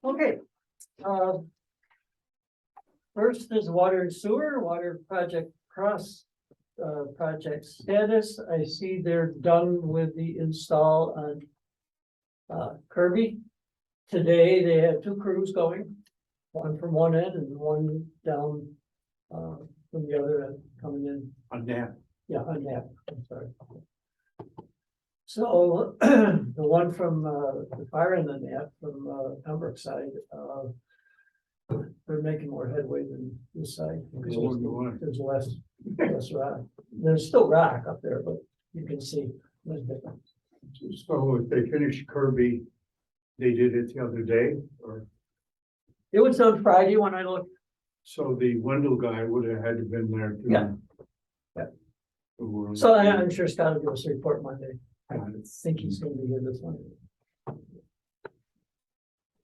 Okay. uh, First is water and sewer, water project project status. I see they're done with the install on Kirby. Today, they have two crews going, one from one end and one down from the other end coming in. On that. Yeah, on that, I'm sorry. So the one from the fire and the net from Pembroke side, they're making more headway than this side. Because there's less rock. There's still rock up there, but you can see there's difference. So if they finish Kirby, they did it the other day, or It was on Friday when I looked. so the Wendell guy would have had to been there too. Yeah. Yeah. So I'm sure Scott will give us a report Monday. I think he's gonna be here this Monday.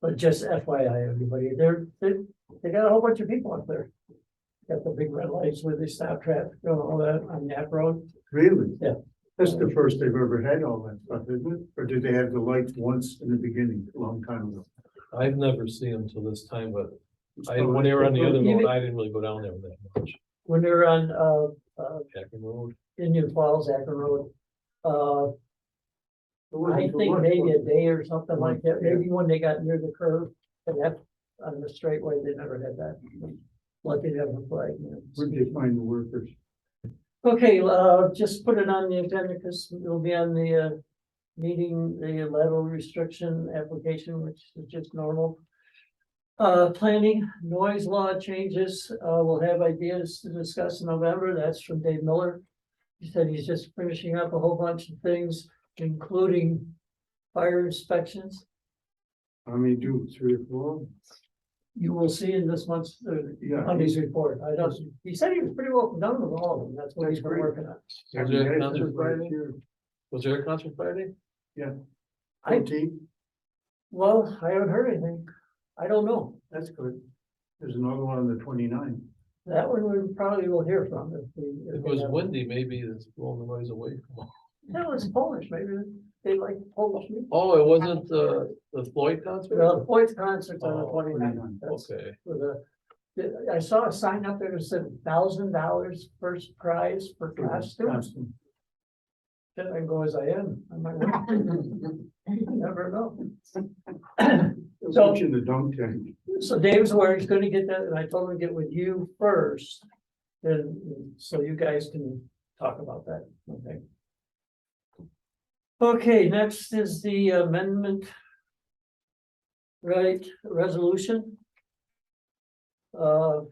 But just FYI, everybody, they got a whole bunch of people up there. Got the big red lights where they stop traffic, all that on that road. Really? Yeah. That's the first they've ever had all that stuff, isn't it? Or did they have the lights once in the beginning, a long time ago? I've never seen them till this time, but when they were on the other road, I didn't really go down there that much. When they're on Jackson Road. Indian Falls, Akron Road. I think maybe a day or something like that, maybe when they got near the curve, and that on the straightaway, they never had that. Lucky to have a flag. Where'd they find the workers? Okay, just put it on the agenda because it'll be on the meeting, the lateral restriction application, which is just normal. Planning noise law changes, we'll have ideas to discuss in November. That's from Dave Miller. He said he's just finishing up a whole bunch of things, including fire inspections. How many do, 3 or 4? You will see in this month's Yeah. Monday's report. I don't, he said he was pretty well done with all of them. That's what he's been That's great. working on. Was there a concert Friday? Was there a concert Friday? I- 14? Well, I haven't heard anything. I don't know. That's good. There's another one on the 29th. That one we probably will hear from if we. If it was windy, maybe it's blowing the noise away from them. That was Polish, maybe they like Polish music. Oh, it wasn't the Floyd concert? The Floyd's concert's on the Oh, 29th. That's Okay, for I saw a sign up there that said $1,000 first prize for costume. Then I go as I am. I might win. You never know. So- Watching the dunk tank. So Dave's where he's gonna get that, and I told him to get with you first. Then, so you guys can talk about that, okay? Okay, next is the amendment. Right, resolution. And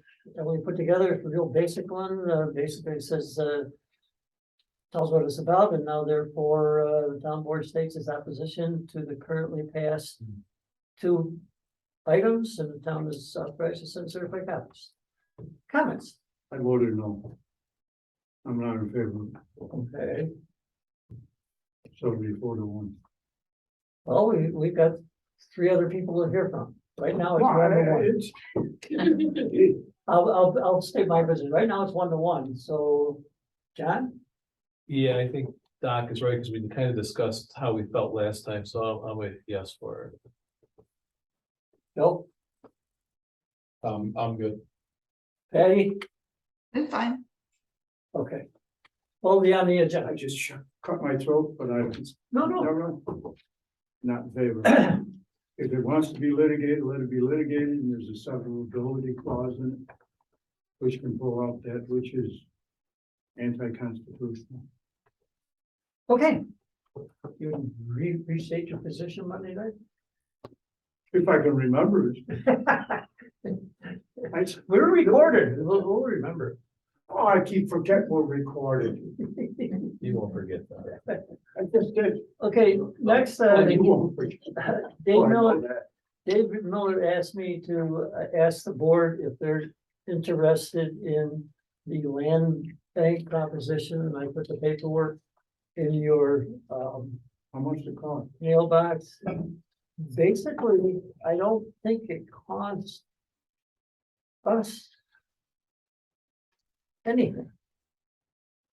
we put together a real basic one, basically it says, tells what it's about, and now therefore, the town board states its opposition to the currently passed two items, and the town is authorized to send certified copies. Comments? I voted no. I'm not in favor. Okay, So we 4-1. well, we've got 3 other people to hear from. Right now, it's 1-1. I'll state my position. Right now, it's 1-1. So, John? yeah, I think Doc is right, because we kind of discussed how we felt last time, so I'm with yes for it. Bill? I'm good. Patty? I'm fine. Okay. Well, be on the I agenda. just cut my throat, but I, No. never, not in favor. If it wants to be litigated, let it be litigated, and there's a severability clause in it, which can pull out that which is anti-constitutional. Okay. You restate your position Monday night? If I can remember it. We're recorded. We'll remember. Oh, I keep forgetting we're recorded. You won't forget that. I just did. Okay, next, Oh, you won't forget. Dave Oh, I know Miller, that. David Miller asked me to ask the board if they're interested in the land bank proposition, and I put the paperwork in your How much it cost? mailbox. Basically, I don't think it costs us anything.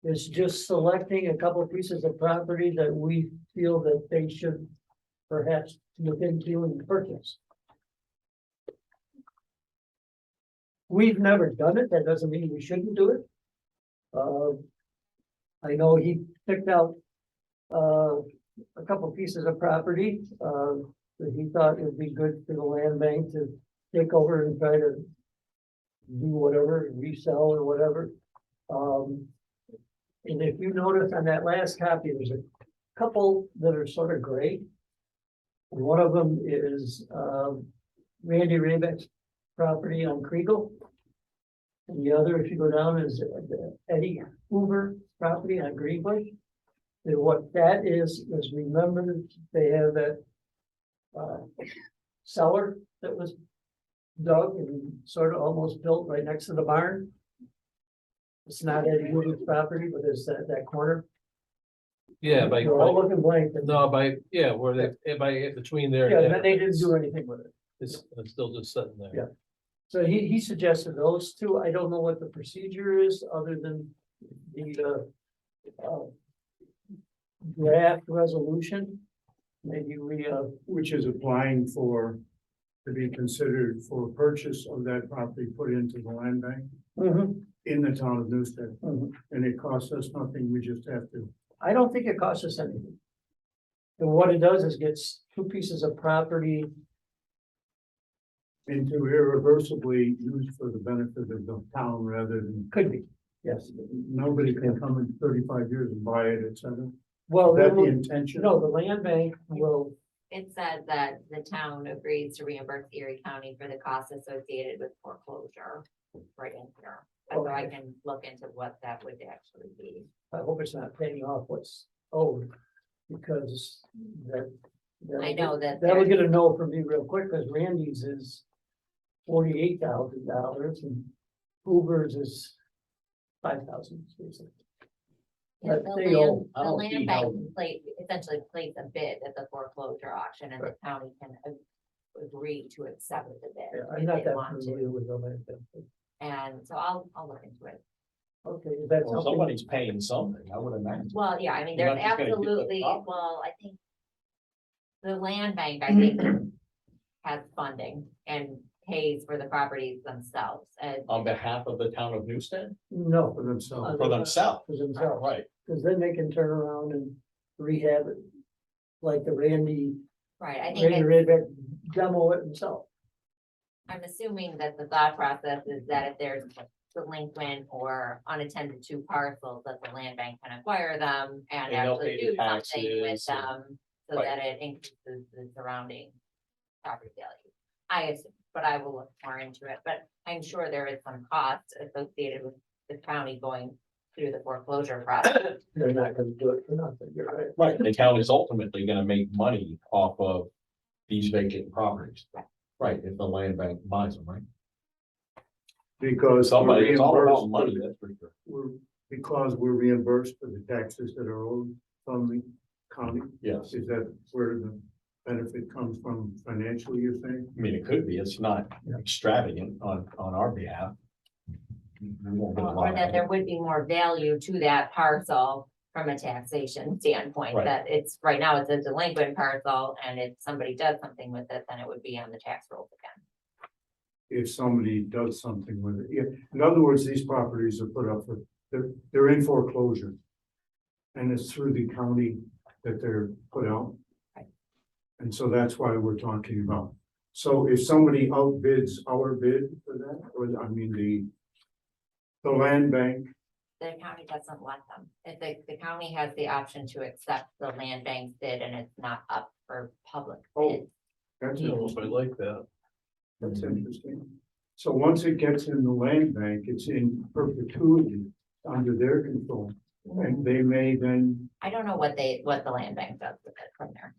It's just selecting a couple of pieces of property that we feel that they should perhaps look into and purchase. We've never done it, that doesn't mean we shouldn't do it. I know he picked out, a couple pieces of property, that he thought would be good for the land bank to take over and try to do whatever, resell or whatever. And if you notice on that last copy, there's a couple that are sort of gray. One of them is, Randy Rabeck's property on Kriegel. And the other, if you go down, is Eddie Hoover property on Greenbush. And what that is remember, they have that cellar that was dug and sort of almost built right next to the barn. It's not Eddie Hoover's property, but it's that corner. Yeah, by, You're all looking blank. and- no, by, yeah, where they, by, between there. Yeah, but they didn't do anything with it. It's still just sitting there. Yeah. So he suggested those two. I don't know what the procedure is, other than the draft resolution. Maybe we, Which is applying for, to be considered for purchase of that property put into the land bank in the town of Newstead. And it costs us nothing, we just have to. I don't think it costs us anything. And what it does is gets two pieces of property. Into irreversibly used for the benefit of the town rather than, Could be, yes. nobody can come in 35 years and buy it, et cetera. Well, Is that the no, intention? the land bank will, It says that the town agrees to reimburse Erie County for the costs associated with foreclosure right in here. So I can look into what that would actually be. I hope it's not paying off what's owed. Because that. I know that That'll there- get a no from me real quick, because Randy's is $48,000 and Hoover's is 5,000. Yeah, But the they land, own- the land bank essentially place a bid at the foreclosure auction and the county can agree to accept the bid. Yeah, I'm if not they that want to. familiar with the land bank. And so I'll look into it. Okay, is that Well, something? somebody's paying something, I would imagine. Well, yeah, I mean, You're there's not just gonna get the absolutely, property. well, I think. The land bank, I think, has funding and pays for the properties themselves and. On behalf of the town of Newstead, No, For themselves. for themselves, for themselves, right? because then they can turn around and rehab it. Like the Randy Right, I think Redback demo it himself. I'm assuming that the thought process is that if there's delinquent or unattended to parcels, that the land bank can acquire them and And they'll actually pay do the something with taxes and- them. So Right. that it increases the surrounding property value. I assume, but I will look more into it, but I'm sure there is some cost associated with the county going through the foreclosure process. They're not gonna do it for nothing, you're right. Right, the town is ultimately gonna make money off of these vacant properties. Right, if the land bank buys them, right? Because. Somebody, we're it's all about reimbursed money, for- that's for sure. Because we're reimbursed for the taxes that are owed from the county. Yes, Is that where the benefit comes from financially, you're saying? I mean, it could be, it's not extravagant on our behalf. We won't get a lot Or of that it. there would be more value to that parcel from a taxation standpoint, Right. that it's, right now it's a delinquent parcel, and if somebody does something with it, then it would be on the tax rolls again. If somebody does something with it. Yeah, in other words, these properties are put up for, they're in foreclosure. And it's through the county that they're put out. Right. And so that's why we're talking about. So if somebody outbids our bid for that, or I mean, the land bank, The county doesn't let them. If the county has the option to accept the land bank's bid and it's not up for public Oh. bid. that's You know, I interesting. like that. That's interesting. So once it gets in the land bank, it's in perpetuity under their control. And they may then, I don't know what the land bank does with it from there.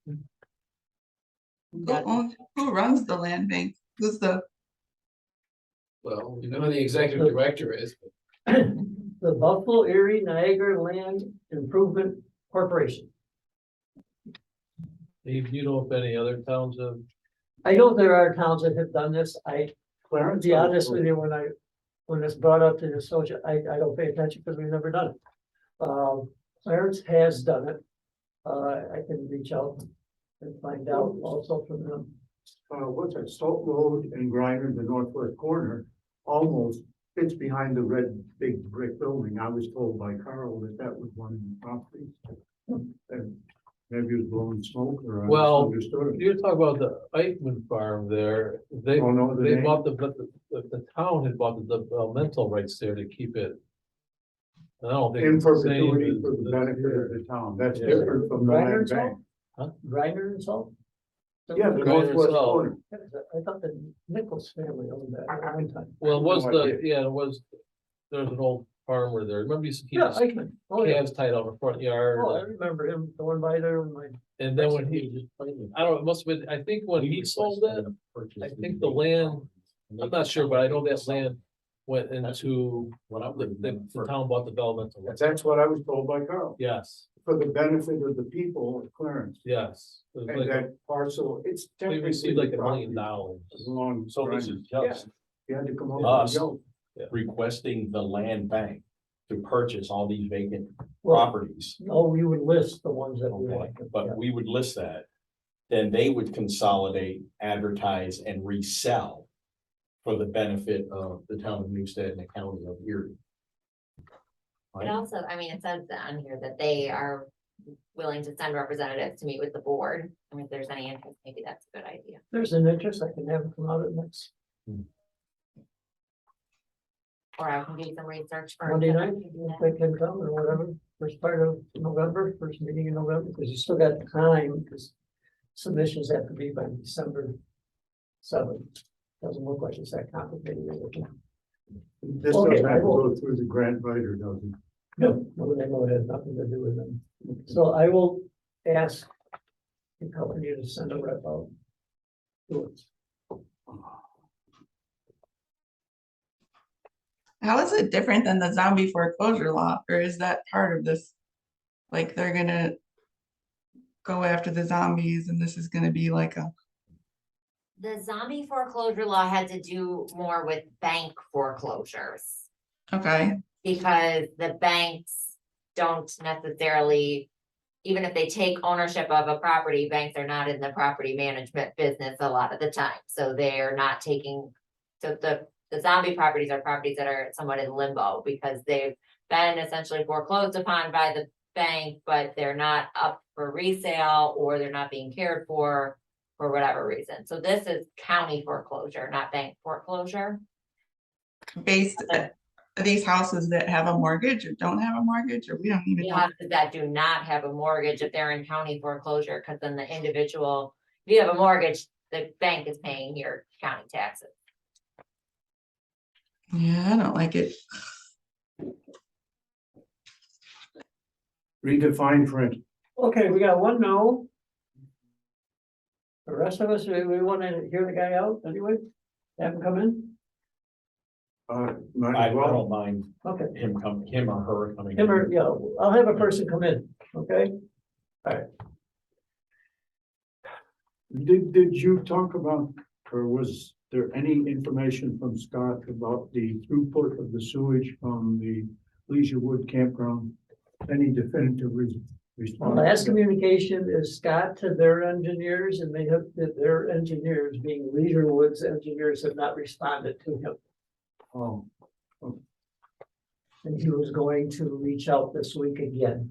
Who runs the land bank? Who's the, Well, you know who the executive director is, The Buffalo Erie Niagara Land Improvement Corporation. Steve, you know if any other towns have, I know there are towns that have done this. To Clarence. be honest with you, when it's brought up to the social, I don't pay attention because we've never done it. Clarence has done it. I can reach out and find out also from them. What's that, Salt Road and Griner, the northwest corner, almost fits behind the red big brick building. I was told by Carl that that was one of the properties. And maybe it was blowing smoke or I Well, misunderstood it. you're talking about the Eichmann farm there, they, Oh, no, the they name? bought the town had bought the developmental rights there to keep it. And I don't think. In it's the same perpetuity as for the benefit of here. the town. That's Yeah. different from the Grinder land bank. Grinder and salt? Yeah, the Grinder northwest salt. corner. I thought the Nichols family owned that at one time. Well, it was No the, idea. yeah, it was, there's an old farmer there, remember you used to keep Yeah, his Eichmann. Oh, yeah. calves tied out in the front yard? Oh, I remember him going by there when my. And then when he, I don't know, it must have been, I think when he sold it, I think the land, I'm not sure, but I know that land went into, the town bought developmental. rights. That's what I was told by Carl, Yes, for the benefit of the people of Clarence. yes. It was And like, that parcel, it's. they technically received like the $1 million. property belongs to So this Grinder. is just You had to come over. Us. and go. requesting the land bank to purchase all these vacant Well, properties. no, we would list the ones that we Okay, like. but we would list that. Then they would consolidate, advertise and resell for the benefit of the town of Newstead and the county of Erie. It also, I mean, it says on here that they are willing to send representatives to meet with the board. I mean, if there's any interest, maybe that's a good idea. There's an interest, I can have it come out at next Or I can do some research for. Monday night, if they can come or whatever, first part of November, first meeting in November, because you still got time, because submissions have to be by December 7th. Doesn't look like it's that complicated. This Okay, doesn't I have to will- go through the grant writer, does it? No, they know it has nothing to do with them. So I will ask the company to send a rep out. to it. How is it different than the zombie foreclosure law, or is that part of this? Like, they're gonna go after the zombies and this is gonna be like a, The zombie foreclosure law had to do more with bank foreclosures. okay, Because the banks don't necessarily, even if they take ownership of a property, banks are not in the property management business a lot of the time, so they're not taking. So the zombie properties are properties that are somewhat in limbo because they've been essentially foreclosed upon by the bank, but they're not up for resale or they're not being cared for whatever reason. So this is county foreclosure, not bank foreclosure. based, these houses that have a mortgage or don't have a mortgage, or we don't even The know. houses that do not have a mortgage, if they're in county foreclosure, because then the individual, if you have a mortgage, the bank is paying your county taxes. Yeah, I don't like it. Read the fine print. Okay, we got one no. The rest of us, we want to hear the guy out anyway, have him come in, Might I as well. don't mind okay, him or her coming. him or, yeah, I'll have a person come in, okay? Did you talk about, or was there any information from Scott about the throughput of the sewage from the Leisure Wood campground? Any definitive response? Last communication is Scott to their engineers, and they have, their engineers, being Leisure Woods engineers, have not responded to him. Oh, And he was going to reach out this week again,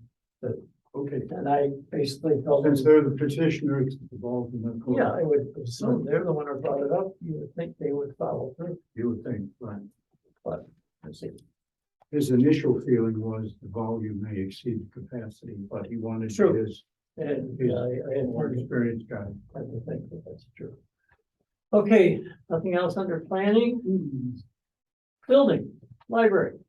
okay. and I basically told him, Since they're the petitioners involved in the. yeah, I would assume they're the one who brought it up, you would think they would follow through, You would think, right. but let's see. His initial feeling was the volume may exceed the capacity, but he wanted True. his And yeah, I had more heard experienced guy. I would think that that's true. Okay, nothing else under planning? Building, library.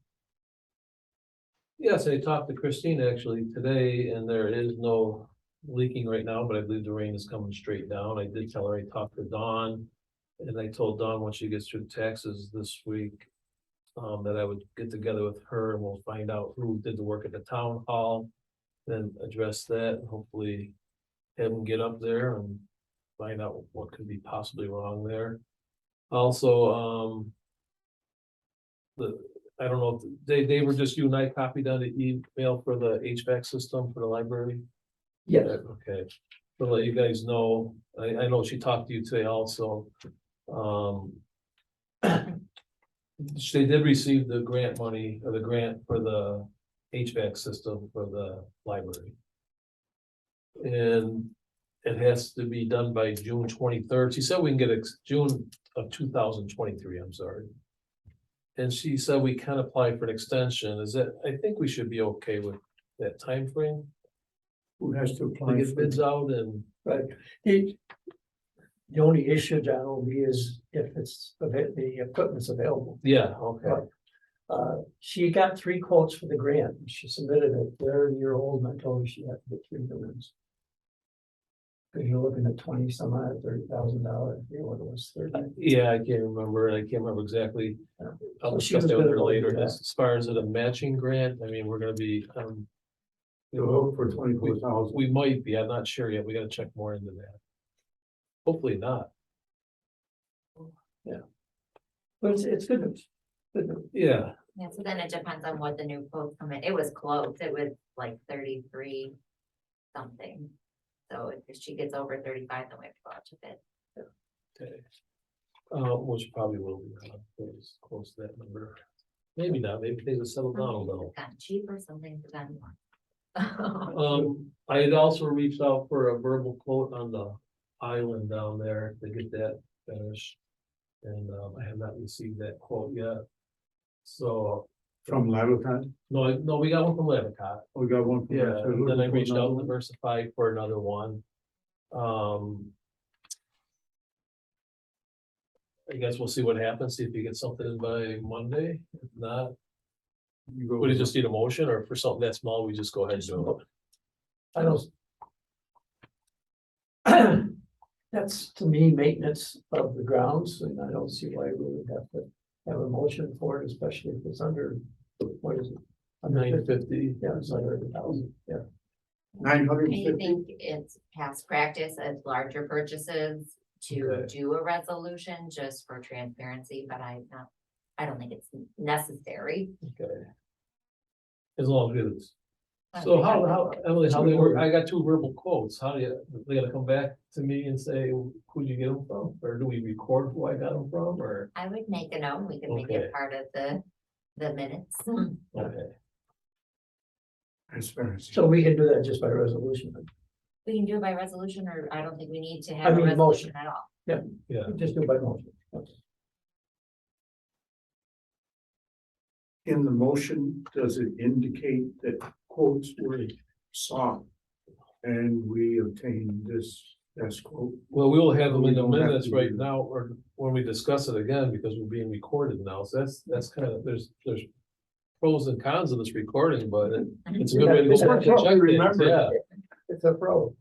Yes, I talked to Christine actually today and there is no leaking right now, but I believe the rain is coming straight down. I did tell her I talked to Dawn. And I told Dawn once she gets through taxes this week, that I would get together with her and we'll find out who did the work at the town hall. Then address that, and hopefully have them get up there and find out what could be possibly wrong there. Also, I don't know, if they were just you and I copied on the email for the HVAC system for the library? Yes, Okay, to let you guys know, I know she talked to you today also. They did receive the grant money, or the grant for the HVAC system for the library. And it has to be done by June 23rd. She said we can get it June of 2023, I'm sorry. And she said we can apply for an extension. Is that, I think we should be okay with that time frame Who has to to apply? get for bids out and, Right. The only issue, John, will be is if the equipment's available. yeah, okay. She got 3 quotes for the grant. She submitted it. They're a year old, and I told her she had to get 3 new ones. Cause you're looking at 20 some odd, $30,000, I forget what it was, 30. Yeah, I can't remember, and I can't remember exactly. I'll So she discuss was that with gonna her go do later. that. As far as a matching grant, I mean, we're gonna be, To hope for 24,000. we might be, I'm not sure yet. We gotta check more into that. Hopefully not. But it's good news. Good news. Yeah, Yeah, so then it depends on what the new quotes come in. It was close. It was like 33 something. So if she gets over 35, then we have to go out to bid. okay. Which probably will be close to that number. Maybe not, maybe things will settle down a little. It's gotten cheaper, something's gotten more. I had also reached out for a verbal quote on the island down there to get that finished. And I have not received that quote yet. So, From Lattleton, no, we got one from Levicott. we got one. from- Yeah, so we're then I looking for reached another out to one. Diversify for another one. I guess we'll see what happens, see if we get something by Monday. If not, You go would you with- just need a motion, or for something that small, we just go ahead and do it? I don't. That's to me maintenance of the grounds, and I don't see why we would have to have a motion for it, especially if it's under, what is it? Under 950. Yeah, it's under 1,000, yeah. 950. I think it's past practice as larger purchases to Okay. do a resolution just for transparency, but I don't think it's necessary. Okay. As long as it's. So how, Emily, how they work, I got 2 verbal quotes, how do you, they gotta come back to me and say, who'd you get them from? Or do we record who I got them from, or, I would make a note, we can make Okay. it part of the minutes. okay, Transparency. So we can do that just by resolution, We can do it by resolution, or I don't think we need to I have a mean, resolution motion. at all. yeah. just do it by motion. In the motion, does it indicate that quotes were sought? And we obtained this best quote? Well, we will have them in We the don't have minutes to right do- now, or when we discuss it again, because we're being recorded now, so that's kind of, there's pros and cons of this recording, but it's a good way to go back and check things, yeah. It's a pro.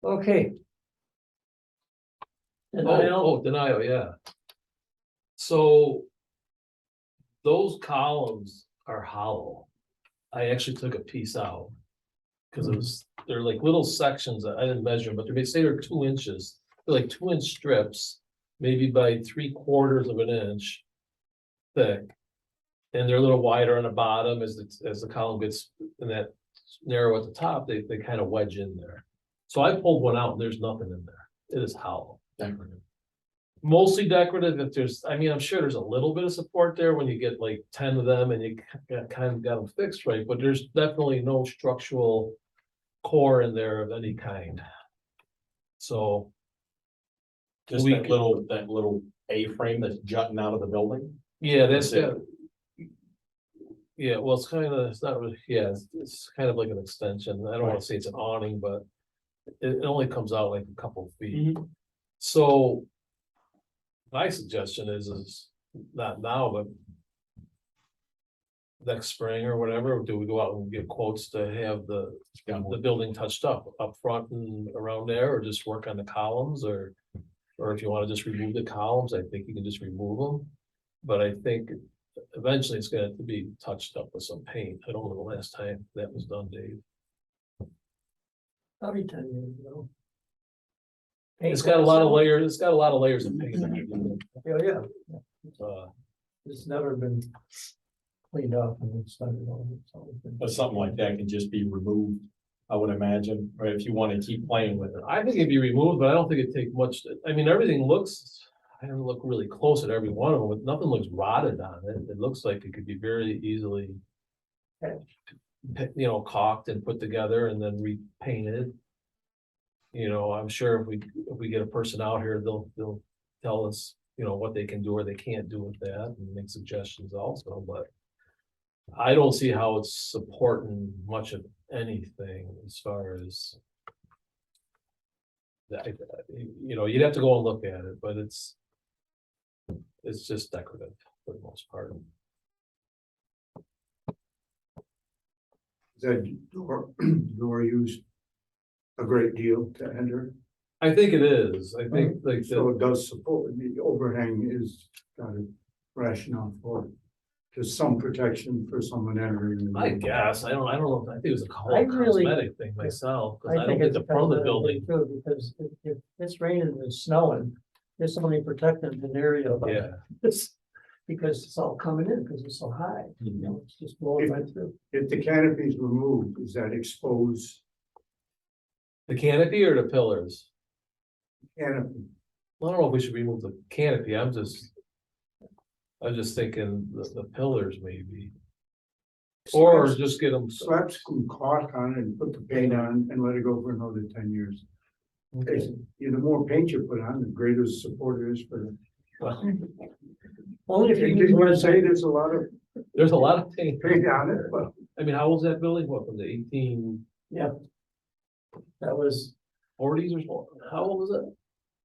Okay. Denial, Denial, yeah. So. Those columns are hollow. I actually took a piece out. Cause it was, they're like little sections, I didn't measure them, but they say they're 2 inches, they're like 2-inch strips, maybe by 3/4 of an inch. Thick. And they're a little wider on the bottom as the column gets in that narrow at the top, they kind of wedge in there. So I pulled one out and there's nothing in there. It is hollow. Decorative. Mostly decorative, if there's, I mean, I'm sure there's a little bit of support there when you get like 10 of them and you kind of got them fixed right, but there's definitely no structural core in there of any kind. So. Just We that can- little A-frame that's jutting out of the building. Yeah, that's That's it. Yeah, well, it's kind of, it's not really, yeah, it's kind of like an extension. I don't want to say it's an awning, but it only comes out like a couple of feet. So my suggestion is not now, but next spring or whatever, do we go out and get quotes to have the building touched up front and around there, or just work on the columns, or if you want to just remove the columns, I think you can just remove them. But I think eventually it's gonna have to be touched up with some paint. I don't know the last time that was done, Dave. probably 10 years ago. It's got a lot of layers, it's got a lot of layers of paint. Yeah, yeah, Uh, it's never been cleaned up and it's started over. It's always been- But something like that can just be removed I would imagine, or if you want to keep playing with it. I think it'd be removed, but I don't think it'd take much. I mean, everything looks, I don't look really close at every one of them, but nothing looks rotted on it. It looks like it could be very easily, you know, caulked and put together and then repainted. You know, I'm sure if we get a person out here, they'll tell us, you know, what they can do or they can't do with that and make suggestions also, but I don't see how it's supporting much of anything as far as that, you know, you'd have to go and look at it, but it's just decorative for the most part. Is that door used a great deal to enter? I think it is. I think like So it does support, the overhang is got a rationale for it. Just some protection for someone entering. I guess, I don't know, I think it was a I really- cosmetic thing myself, because I I don't think think it's the front of the a building, too, because if it's raining and snowing, it's only protecting an area of yeah. this. Because it's all coming in, because it's so high, you know, it's just blowing right through. If the canopy is removed, is that exposed The canopy or the pillars? canopy? I don't know if we should remove the canopy, I'm just thinking the pillars maybe, or Slaps- just get them. Slap some caulk on it and put the paint on and let it go for another 10 years. Okay. The more paint you put on, the greater the support it is for the. Well, Only if you Didn't use you one say there's a lot of there's a lot of paint. paint on it? Well, I mean, how old's that building? What, from the 1840s that was, or so? How old was it?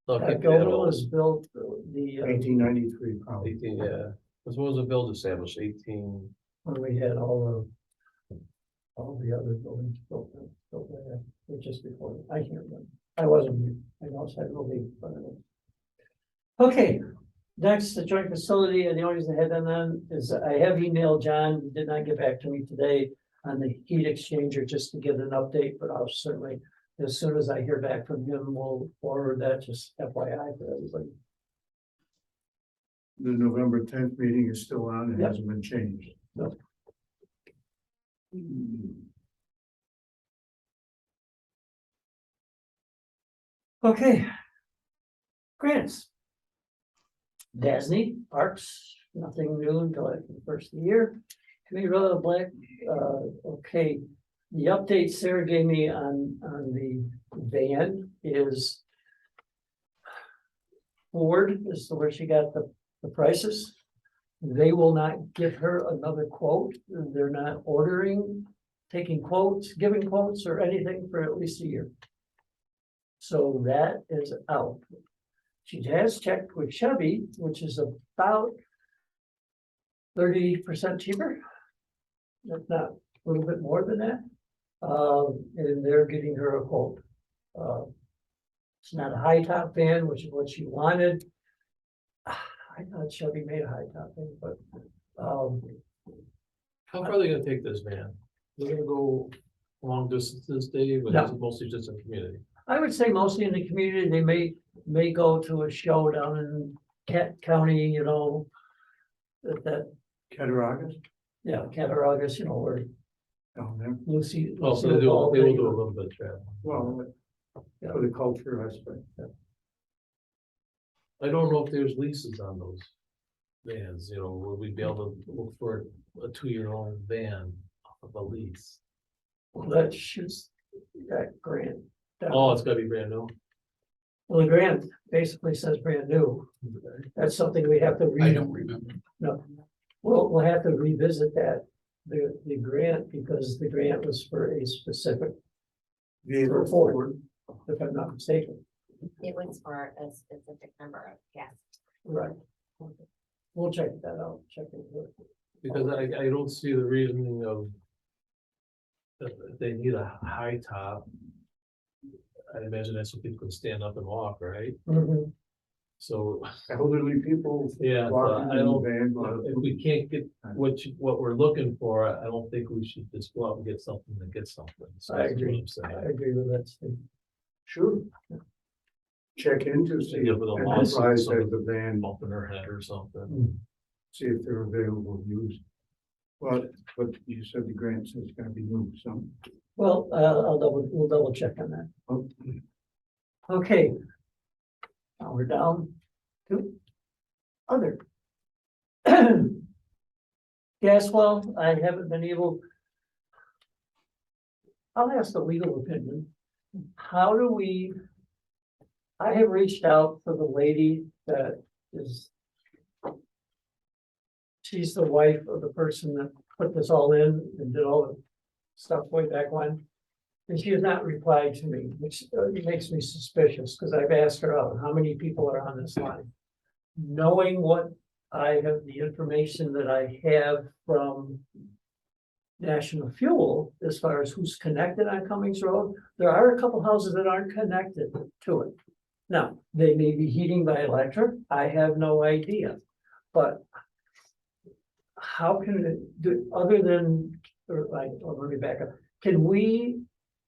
No, it that can't be that building old. was built, the, 1893 probably. 18, yeah. This was a build established 18. when we had all the other buildings built there, or just before, I can't remember. I wasn't here, I know it's had real big, but I don't. Okay, next, the joint facility, and the only reason I had that on is I have emailed John, he did not get back to me today on the heat exchanger, just to get an update, but I'll certainly, as soon as I hear back from him, we'll forward that, just FYI for everybody. The November 10th meeting is still on, it Yep. hasn't been changed. No. Okay. Grants. DASNY, Parks, nothing new until after the first of the year. Committee Road Black, okay. The update Sarah gave me on the van is Ford is where she got the prices. They will not give her another quote. They're not ordering, taking quotes, giving quotes or anything for at least a year. So that is out. She has checked with Chevy, which is about 30% cheaper. If not a little bit more than that. And they're getting her a quote. It's not a high top van, which is what she wanted. I thought Chevy made a high top van, but How far are they gonna take this van? They're gonna go long distances, Dave, but No. it's mostly just in community. I would say mostly in the community, they may go to a show down in Kent County, you know. That, Cattaraugus yeah, Cattaraugus, you know, where down there. Lucy. Oh, so Lucille Ball, they will do a little bit of traveling. Well, for the culture aspect. I don't know if there's leases on those vans, you know, would we be able to look for a 2-year-old van of a lease? That shoots that grant. down. Oh, it's gotta be brand new. Well, the grant basically says brand new. That's something we have to I read. don't remember. No, we'll have to revisit that, the grant, because the grant was for a specific, Vehicle For Ford. forward. if I'm not mistaken. It was for a specific number of guests. Right. We'll check that out, check it out. Because I don't see the reasoning of that they need a high top. I imagine that's so people can stand up and walk, right? Mhm. So, Elderly people. yeah, so walking I in the don't, van, but if we can't get what we're looking for, I don't think we should just go out and get something to get something. So I that's what agree. I'm saying. I agree with that, Steve. Sure. Check into, see Yeah, if with a lawsuit, Enterprise somebody- has the van, Bumping her head or something. see if they're available used. But you said the grant says it's gotta be moved, so Well, we'll double check on that. Okay. Okay. Now we're down to other. Gas well, I haven't been able. I'll ask the legal opinion. How do we? I have reached out to the lady that is. She's the wife of the person that put this all in and did all the stuff way back when. And she has not replied to me, which makes me suspicious, because I've asked her out, how many people are on this line? Knowing what I have, the information that I have from National Fuel, as far as who's connected on Cummings Road, there are a couple houses that aren't connected to it. Now, they may be heating by electric, I have no idea, but how can it do, other than, let me back up, can we,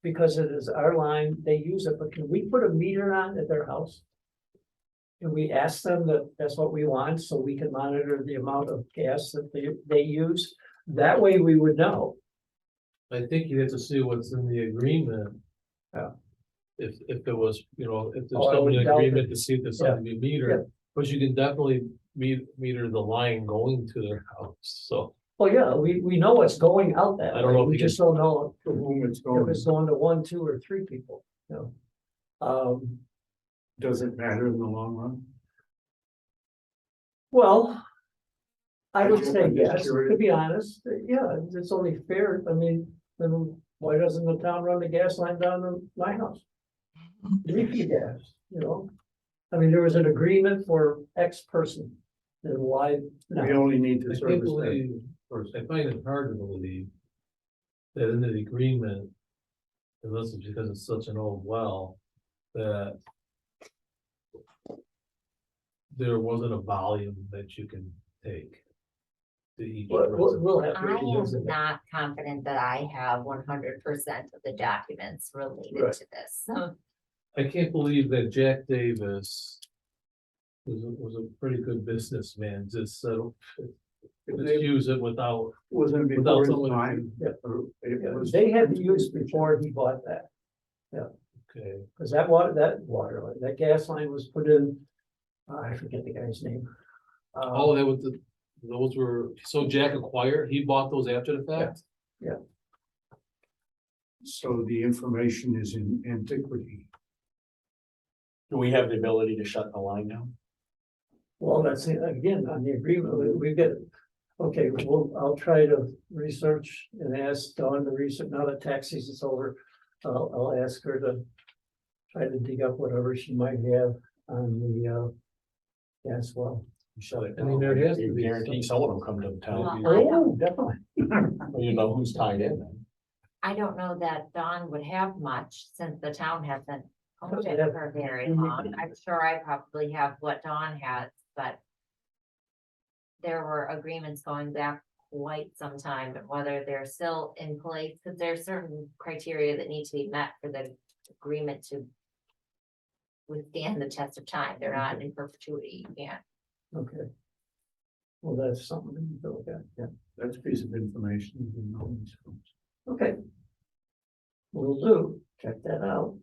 because it is our line, they use it, but can we put a meter on at their house? Can we ask them that that's what we want, so we can monitor the amount of gas that they use? That way we would know. I think you have to see what's in the agreement. Yeah. If there was, if there's Oh, I some would doubt agreement it. to see if there's something to be Yeah. metered, but you can definitely meter the line going to their house, so. Well, yeah, we know what's going out that I don't way, know if we you just don't know To whom it's if going, it's going to 1, 2, or 3 people, you know. does it matter in the long run? Well, I would I'm say just yes, to curious. be honest, yeah, it's only fair, I mean, then why doesn't the town run the gas line down to my house? Leaky gas, you know, I mean, there was an agreement for X person, and why? We No, only need to I can't service that believe, first. I find it hard to believe that in the agreement, unless it's because it's such an old well, that there wasn't a volume that you can take to each resident. we'll have. to I revisit am that. not confident that I have 100% of the documents related Right. to this. So I can't believe that Jack Davis was a pretty good businessman, just use it without, Wasn't it without before his someone. time? Yeah. Or it Yeah, was- they had the use before he bought that, Okay, because that gas line was put in, I forget the guy's name. oh, those were, so Jack acquired, he bought those after the fact? So the information is in antiquity. Do we have the ability to shut the line down? Well, that's it, again, on the agreement, we get, okay, well, I'll try to research and ask Dawn to research, now that tax season's over. I'll ask her to try to dig up whatever she might have on the gas well. Shut it I mean, down. there has to You be guarantee someone will come to the town. Well, I don't- Oh, definitely. You know who's tied in then. I don't know that Dawn would have much since the town hasn't owned it Yeah. for very long. I'm sure I probably have what Dawn has, but there were agreements going back quite some time, but whether they're still in place, because there are certain criteria that need to be met for the agreement to withstand the test of time. They're not in perpetuity. You can't. Okay. Well, that's something we need to look at, yeah. That's a piece of information. you didn't know these folks. Okay. Will do, check that out.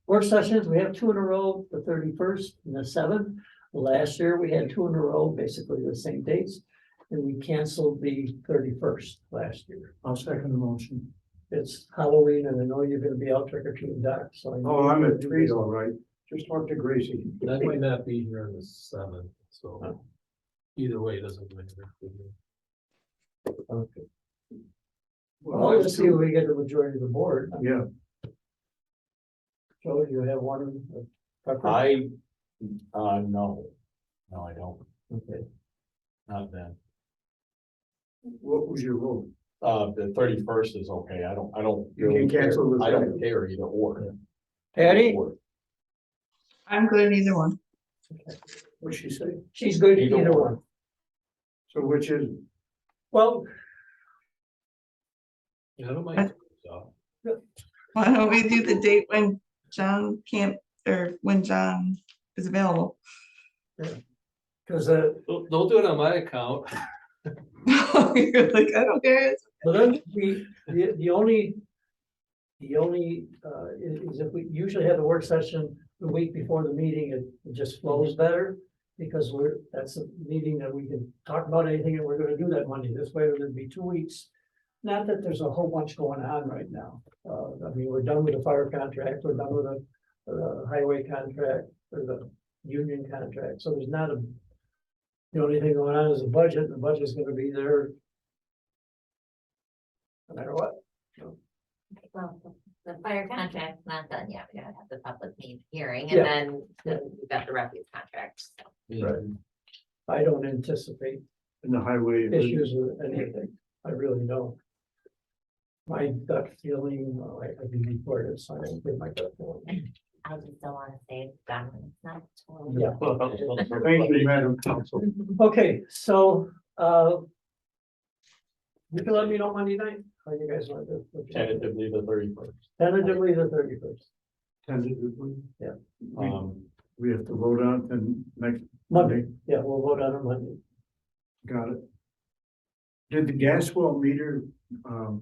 Work sessions, we have 2 in a row, the 31st and the 7th. Last year, we had 2 in a row, basically the same dates, and we canceled the 31st last year. I'll second the motion. It's Halloween, and I know you're gonna be out trick or treating, Doc, so. I know Oh, I'm you're at gonna do 3, this. all right. Just talk to Gracie. I might not be here on the 7th, so either way, it doesn't matter. Okay. Well, Well, let's that's see if two. we get the majority of the board. Yeah, So you have one. preference? No. No, I don't. Okay. Not then. what was your vote? The 31st is okay. I don't You really can care. cancel the I don't second. care either or. Patty? Or. I'm good either one. What'd she say? She's good, Either either one. one. So which is, Well, Yeah, I don't mind. So, Why don't we do the date when John can't, or when John is available? because Don't do it on my account. You're like, I don't care. But then the only is if we usually have the work session the week before the meeting, it just flows better. Because that's a meeting that we can talk about anything that we're gonna do that Monday. This way it'll be 2 weeks. Not that there's a whole bunch going on right now. I mean, we're done with the fire contract, we're done with the highway contract, or the union contract, so there's not the only thing going on is the budget, and the budget's gonna be there no matter what. Well, the fire contract's not done yet. We gotta have the public hearing Yeah. and then we've got the refuse contract. So Right. I don't anticipate In the highway. issues with anything, I really don't. My gut feeling, I've been reported, so I don't give my gut feeling. I just don't wanna say it's done when it's not. totally Yeah. done. Thank you, Madam Council. Okay, so, you can let me know Monday night, how you guys want to do. Tentatively the 31st. Tentatively the 31st, Tentatively. Yeah. We have to vote on and next. Monday, yeah, we'll vote on it Monday, Got it. Did the gas well meter,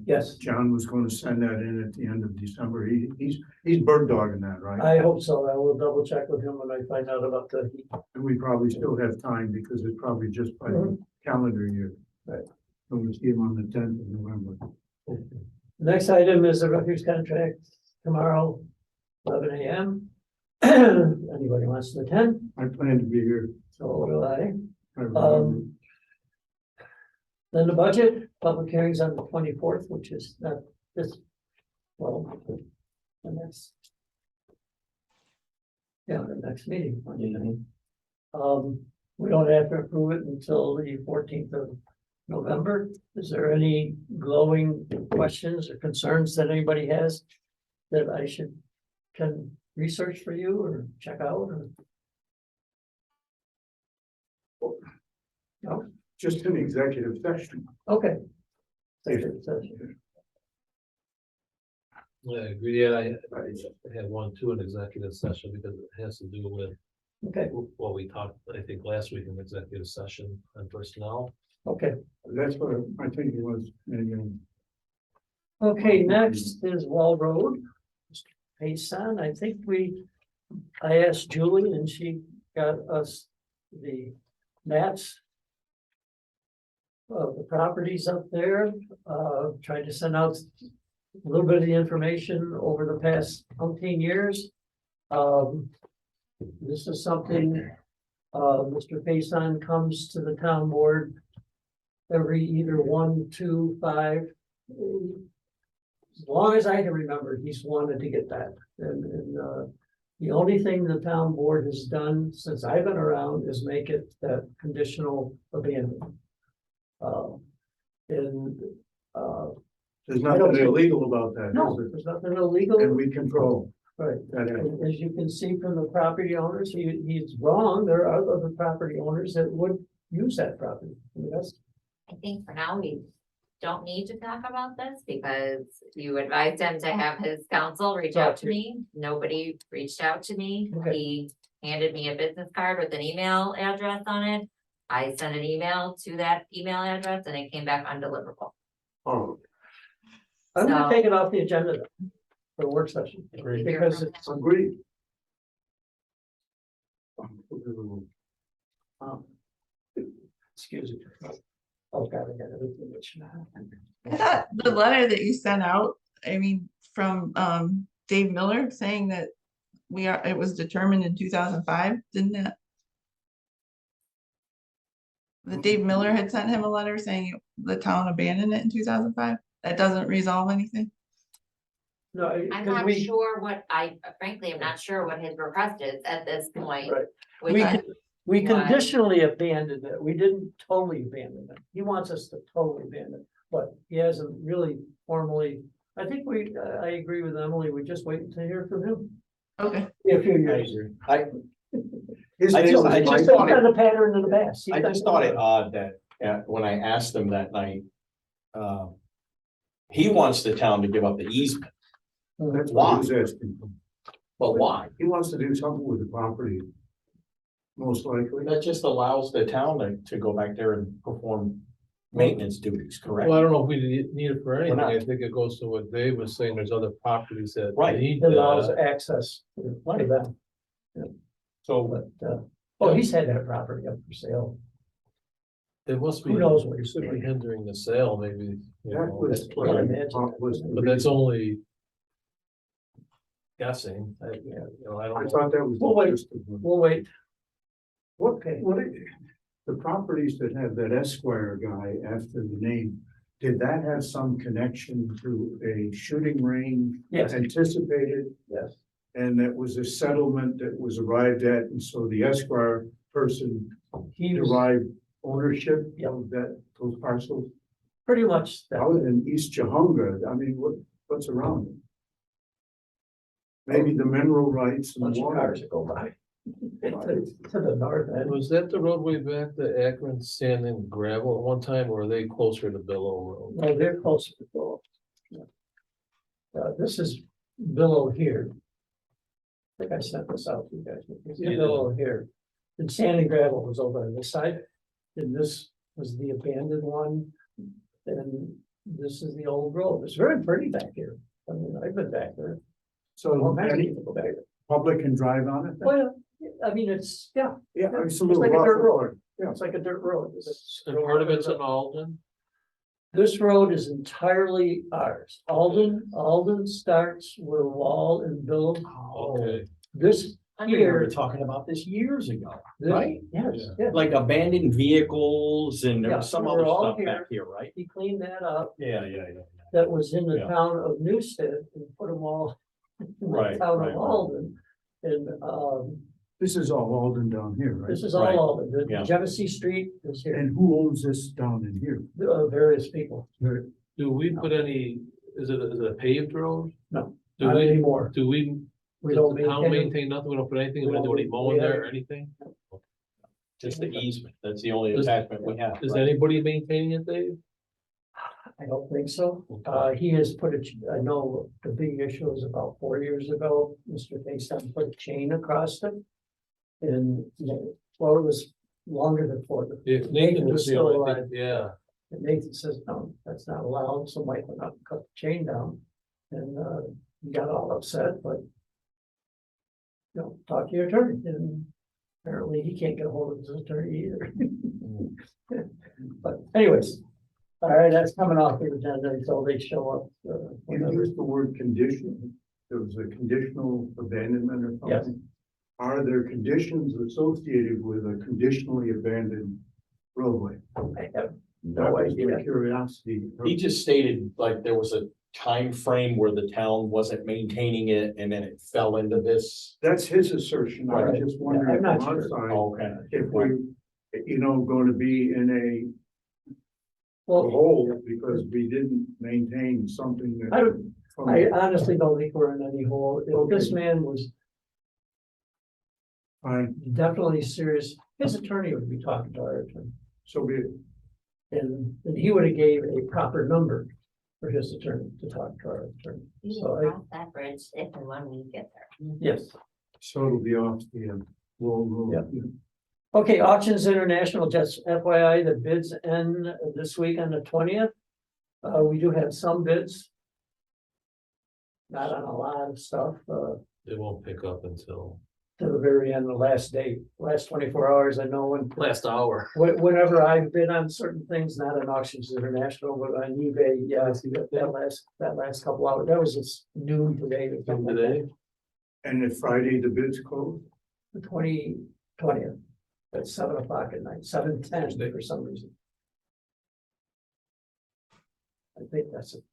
yes, John was going to send that in at the end of December. He's bird dogging that, right? I hope so, I will double check with him when I find out about the heat. And we probably still have time because it's probably just by the calendar year. Right. So we see him on the 10th of November. Next item is the refuse contract tomorrow, 11 a.m. Anybody wants to attend, I plan to be here. so will I. I remember. Then the budget, public hearings on the 24th, which is not this, well, the next. Yeah, the next meeting. Monday night. We don't have to approve it until the 14th of November. Is there any glowing questions or concerns that anybody has that I can research for you or check out or? No, Just an executive session. okay. Executive session. Yeah, I agree. Yeah, I had one too, an executive session because it has to do with Okay, what we talked, I think, last week in executive session on personnel. okay. That's what I think it was. And, Okay, next is Wall Road. Payson, I think I asked Julie and she got us the maps of the properties up there, tried to send out a little bit of the information over the past 15 years. This is something, Mr. Payson comes to the town board every either 1, 2, 5. As long as I can remember, he's wanted to get that. And the only thing the town board has done since I've been around is make it that conditional abandonment. there's nothing illegal about that. No, is there? there's nothing illegal. And we control Right. that. And as you can see from the property owners, he's wrong. There are other property owners that would use that property. I mean, that's, I think for now, we don't need to talk about this because you advised him to have his counsel reach out to me. Nobody reached out to me. Okay. He handed me a business card with an email address on it. I sent an email to that email address and it came back undeliverable. Oh, I'm gonna So- take it off the agenda then, for the work session. Agreed. Because it's, agreed. excuse me. Oh, God, I got everything. I thought the letter that you sent out, I mean, from Dave Miller saying that it was determined in 2005, didn't it? That Dave Miller had sent him a letter saying the town abandoned it in 2005? That doesn't resolve anything? No, I'm because not sure what frankly, I'm not sure what his request is at this point. Right. Which We I- can- we Why? conditionally abandoned it. We didn't totally abandon it. He wants us to totally abandon it, but he hasn't really formally. I think I agree with Emily. We're just waiting to hear from him. Okay. In a few I years. agree. His I name just- was I It's just Mike. thought kind of pattern in the past. I just thought it odd that, when I asked him that night, he wants the town to give up the easement, That's what he was asking. but why? He wants to do something with the property. Most likely. That just allows the town to go back there and perform maintenance duties, correct? Well, I don't know if we need it for anything. not. I think it goes to what Dave was saying. There's other properties that Right. need It allows that. access to plenty of them, So but, oh, he's had that property up for sale. It must be Who knows what he's could be doing? hindering the sale, maybe, you That know, was, Can't imagine. but that's only guessing. I I don't know. thought that was. We'll wait. interesting. We'll wait. What, Okay. the properties that have that Esquire guy after the name, did that have some connection to a shooting range Yes, anticipated? yes. And that was a settlement that was arrived at, and so the Esquire person He was derived ownership Yep. of those parcels? pretty much that. Out in East Jahunga, I mean, what's around it? Maybe the mineral rights and Bunch the of water. cars that go by. To the north end. Was that the roadway back to Akron, sand and gravel at one time, or were they closer to Billow Road? No, they're closer to Billow. Yeah. This is Billow here. I think I sent this out to you guys. This is You did. Billow here. And sand and gravel was over on this side. And this was the abandoned one. And this is the old road. It's very pretty back here. I mean, I've been back there. So All kinds of any people go back there. public can drive on it? then? Well, I mean, it's, yeah, Yeah, it's a it's like a little dirt rough. road. It's like a dirt road. It's- And part of it's in Alden? This road is entirely ours. Alden starts where Wall and Bill. Okay. This I remember here, talking about this years ago, this- right? Yes, yeah. Like abandoned vehicles and there Yeah, was some we other were all stuff here. back here, right? He cleaned that up. Yeah. That was in the Yeah. town of Newstead and put them all in the Right, town right, of right. Alden. And, This is all Alden down here, right? this is all Right. Alden. The Yeah. Genesee Street is here, And who owns this down in here? various people. Do we put any, is it a paved road? No, Do not we, anymore. do we, We does don't the town maintain. maintain nothing? We don't put anything, we We don't do don't- any mowing we there or have- anything? Just the easement. That's the only Does- attachment we have. Is right? anybody maintaining it, Dave? I don't think so. Okay. He has put I know the big issue was about 4 years ago, Mr. Faceon put a chain across it. And, well, it was longer than 4. If Nathan Nathan was was the still only alive. thing, yeah. And Nathan says, no, that's not allowed, so Mike went up and cut the chain down. And, he got all upset, but. Talk to your attorney, and apparently he can't get a hold of his attorney either. But anyways, all right, that's coming off the agenda until they show up. You whenever. used the word condition. There was a conditional abandonment or Yes. something. Are there conditions associated with a conditionally abandoned roadway? I have That no was my idea. curiosity. He just stated like there was a time frame where the town wasn't maintaining it and then it fell into this. That's his assertion. I was Right. just Yeah, wondering I'm from not our sure. side, Okay. if we, going to be in a Well, hole because we didn't maintain something that. I don't, from- I honestly don't think we're in any hole. If this Okay. man was Fine, definitely serious, his attorney would be talking to our attorney. so be it. And he would have gave a proper number for his attorney to talk to our attorney. We So can I, cross that bridge if and when we get there. yes. So it'll be off the roll. Yep. Okay, Auctions International, just FYI, the bids end this week on the 20th. We do have some bids. Not on a lot of stuff, It won't pick up until to the very end, the last day, last 24 hours, I know when. last hour. Whenever I've been on certain things, not on Auctions International, but on eBay, yeah, I see that last couple hours, that was just noon today. or something like that. Today, And if Friday the bids close, The 20th, at 7 o'clock at night, 7:10 for some reason. I think that's it.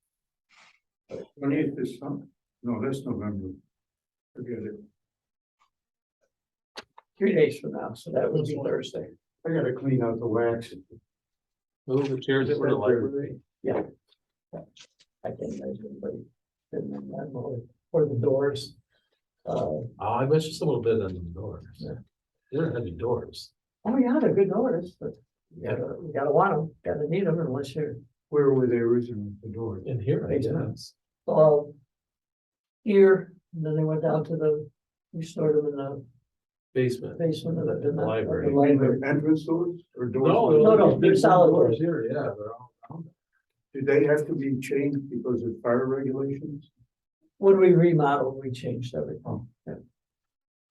28th is some, no, that's November. Forget it. 3 days from now, so that would be Thursday. I gotta clean out the wax. move the chairs for the library. Yeah. I can imagine, but or the doors. I mentioned just a little bit on the doors. Yeah. They're heavy doors. Oh, yeah, they're good doors, but you gotta want them, gotta need them unless you're, Where were they originally, the doors? In here, I Basement. guess. here, and then they went down to we stored them in the basement. basement of The library. the library. Entrance doors or doors? No, they're solid doors. Here, yeah, they're all. Do they have to be changed because of fire regulations? When we remodeled, we changed everything. Yeah.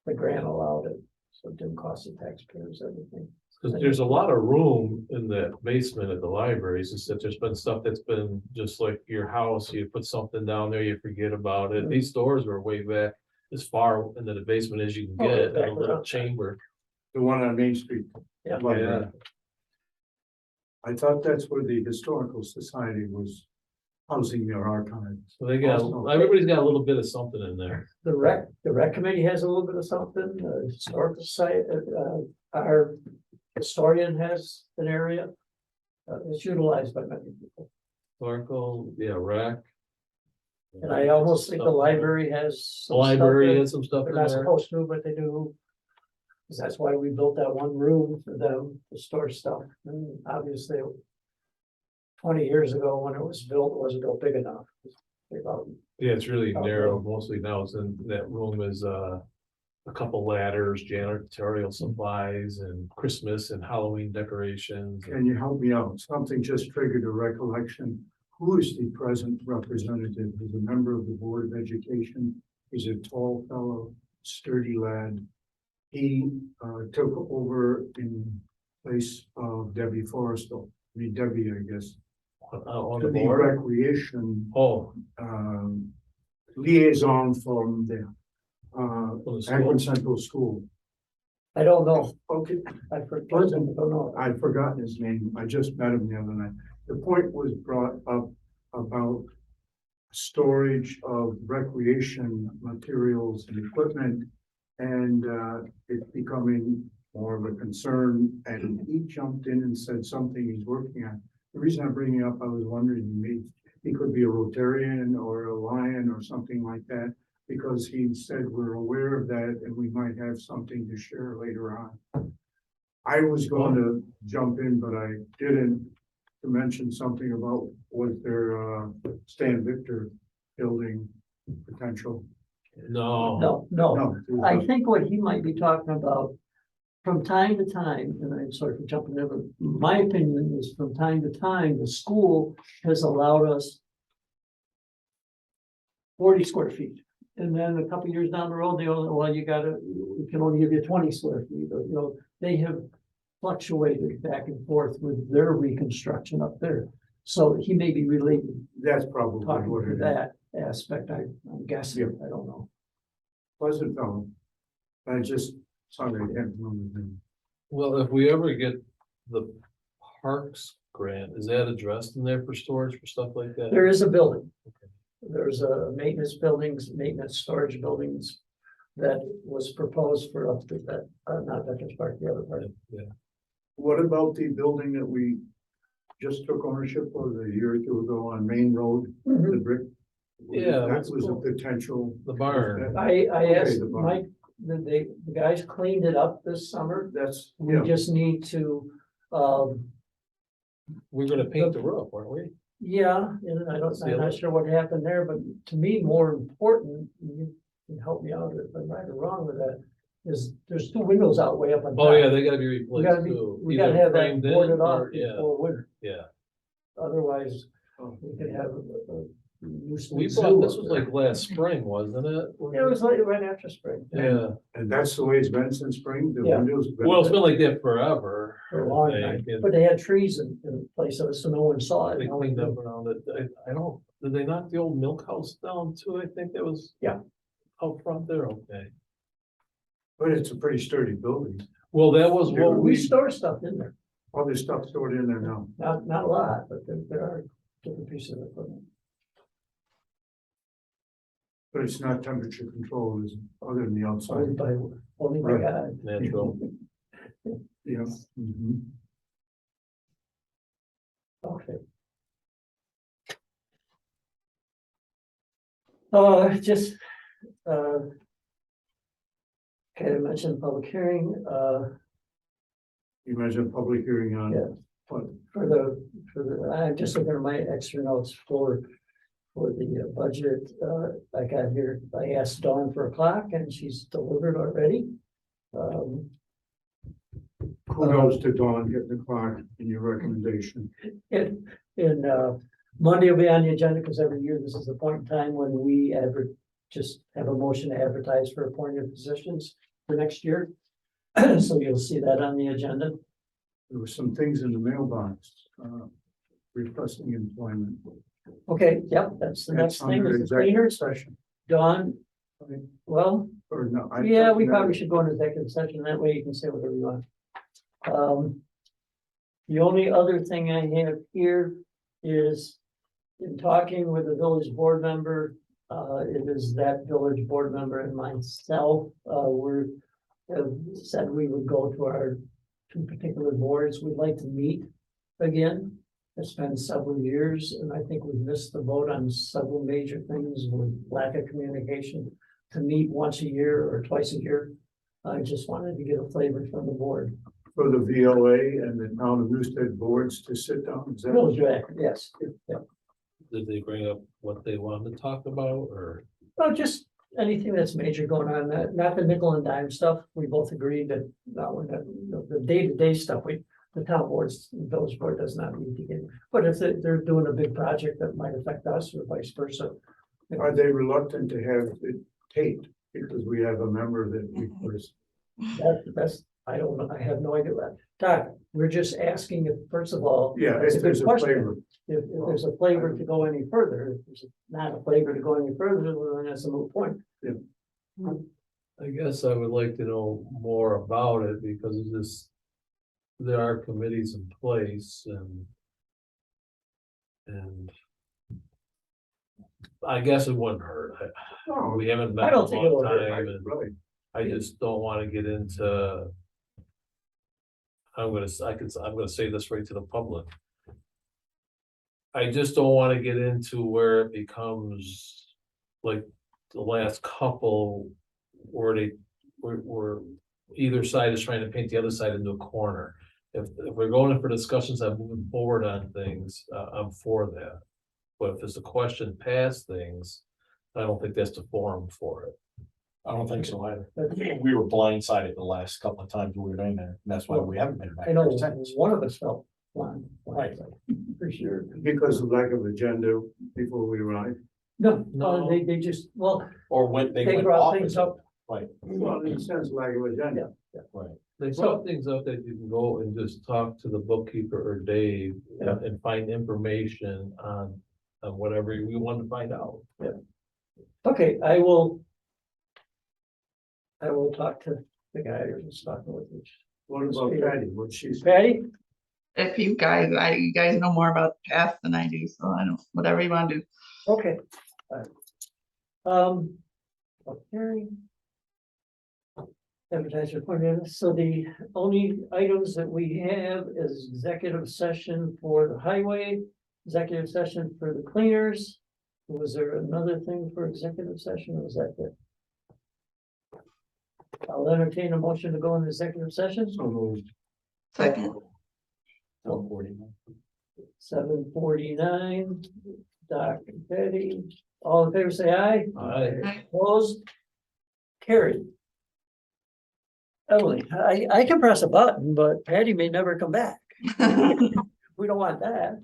The grant allowed it, so it didn't cost the taxpayers everything. Cause there's a lot of room in that basement at the libraries, it's that there's been stuff that's been just like your house, you put something down there, you forget about it. These doors are way back as far into the basement as you can Oh, get, in back a little around. chamber. The one on Main Street? Yeah. Library. I thought that's where the Historical Society was housing their archives. So they got, Also- everybody's got a little bit of something in there. The rec committee has a little bit of something, the historical site, our historian has an area. It's utilized by many people, Oracle, yeah, rec. and I almost think the library has. The some stuff library that has some stuff They're in not there. supposed to, but they do. 'Cause that's why we built that one room for them to store stuff, and obviously. 20 years ago, when it was built, it wasn't built big enough. About Yeah, it's really Oh, narrow, mostly now it's in, that room is, a couple ladders, janitorial supplies and Christmas and Halloween decorations. Can you help me out? Something just triggered a recollection. Who is the present representative? He's a member of the Board of Education. He's a tall fellow, sturdy lad. He took over in place of Debbie Forrestal, Debbie, I guess. On To the the board, recreation oh, liaison from the from the school. Akron Central School. I don't know, Okay, I forgot, I don't know. I'd forgotten his name. I just met him the other night. The point was brought up about storage of recreation materials and equipment. And it's becoming more of a concern, and he jumped in and said something he's working on. The reason I'm bringing it up, I was wondering, maybe he could be a Rotarian or a Lion or something like that. Because he said we're aware of that and we might have something to share later on. I was going to jump in, but I didn't, to mention something about was there Stan Victor building potential. No, No, No, I think what he might be talking about. From time to time, and I'm sorry for jumping in, but my opinion is from time to time, the school has allowed us. 40 square feet, and then a couple years down the road, they only, well, we can only give you 20 square feet, or, they have. Fluctuated back and forth with their reconstruction up there, so he may be related, that's probably talking what to it is. that aspect, I'm guessing, I don't know. Pleasant fellow. I just, sorry, I can't remember his name. well, if we ever get the parks grant, is that addressed in there for storage for stuff like that? There is a building. There's a maintenance storage buildings that was proposed for up to that, not Veterans Park, the other part. Yeah, What about the building that we just took ownership of a year or two ago on Main Road, the brick? Yeah, That that's was a cool. potential. the barn, I Okay, asked the barn. Mike, the guys cleaned it up this summer. That's, We yeah, just need to, we're gonna paint the roof, aren't we? yeah, and I'm not sure what happened there, but to me, more important, you can help me out if I'm right or wrong with that, is there's 2 windows out way up on top. Oh, yeah, they gotta be We gotta replaced be, too. we gotta Either have that framed in boarded off or- Yeah, before winter, yeah. otherwise Oh. we could have a. We bought, this was like last spring, wasn't it? It was like right after spring, Yeah, and that's the way it's been since spring, the Yeah. windows. well, it's been like that forever. for a long I time, think. but they had trees in place of it, so no one saw it. They no one cleaned up knew. around it. I don't, did they knock the old milk house down too? I think that was. Yeah. Out front there, okay. But it's a pretty sturdy building. Well, that was Yeah, what We we, store stuff in there, All this stuff stored in there now. not a lot, but there are different pieces of equipment. But it's not temperature controlled, is it? Other than the Only outside. by, only by Right. God. natural. Yeah. Mhm. Okay. Just, okay, I mentioned public hearing, You mentioned public hearing on. Yeah. What? for the, I'm just looking at my extra notes for the budget, I got here, I asked Dawn for a clock and she's delivered already. Um, Kudos to Dawn getting the clock in your recommendation. Monday will be on the agenda, because every year this is the point in time when we just have a motion to advertise for appointed positions for next year. So you'll see that on the agenda. There were some things in the mailbox, requesting employment. Okay, yep, that's the next That's thing, under is the executive cleaners, session, Dawn. Well, or no? I yeah, thought we that- probably should go into executive session, that way you can say whatever you want. The only other thing I have here is in talking with a village board member, it is that village board member and myself, have said we would go to our two particular boards, we'd like to meet again. It's been several years, and I think we've missed the boat on several major things with lack of communication. To meet once a year or twice a year, I just wanted to get a flavor from the board. For the VOA and the town of Newstead boards to sit down, is that? Village Act, yes, yeah. Did they bring up what they wanted to talk about, or? Well, just anything that's major going on, not the nickel and dime stuff, we both agreed that, the day-to-day stuff, the town boards, the village board does not need to get. But if they're doing a big project that might affect us or vice versa. Are they reluctant to have it taped because we have a member that we was? That's, I don't know, I have no idea what. Doc, we're just asking if, first of all. Yeah, it's if good there's a question. flavor. If there's a flavor to go any further, if there's not a flavor to go any further, then that's a moot point. I guess I would like to know more about it, because it's just, there are committees in place and I guess it wouldn't hurt. No, We haven't I met in a don't think it'll long hurt, time, and Right. I just don't wanna get into. I'm gonna say this right to the public. I just don't wanna get into where it becomes like the last couple where where either side is trying to paint the other side into a corner. If we're going in for discussions on moving forward on things, I'm for that. But if it's a question past things, I don't think that's the forum for it. I don't think so either. But We were blindsided the last couple of times we were in there, and that's why we haven't been back I know there since. one of us felt blind, for sure. Because of lack of agenda before we arrived. No, No. they just, well, Or when they they went brought off. things up. Right, Well, in a sense, lack of agenda. right. They brought things up that you can go and just talk to the bookkeeper or Dave Yeah. and find information on whatever we want to find out. Okay, I will talk to the guy who's talking with me. What about Patty? What she said? Patty? If you guys know more about the past than I do, so I don't, whatever you want to do. Okay. All right. Okay. Advertiser appointment. So the only items that we have is executive session for the highway, executive session for the cleaners. Was there another thing for executive session, or was that it? I'll entertain a motion to go into executive session. So moved. Second, 149. 7:49. Doc and Betty, all in favor, say aye. Aye. Opposed? Carried. Emily, I can press a button, but Patty may never come back. We don't want that.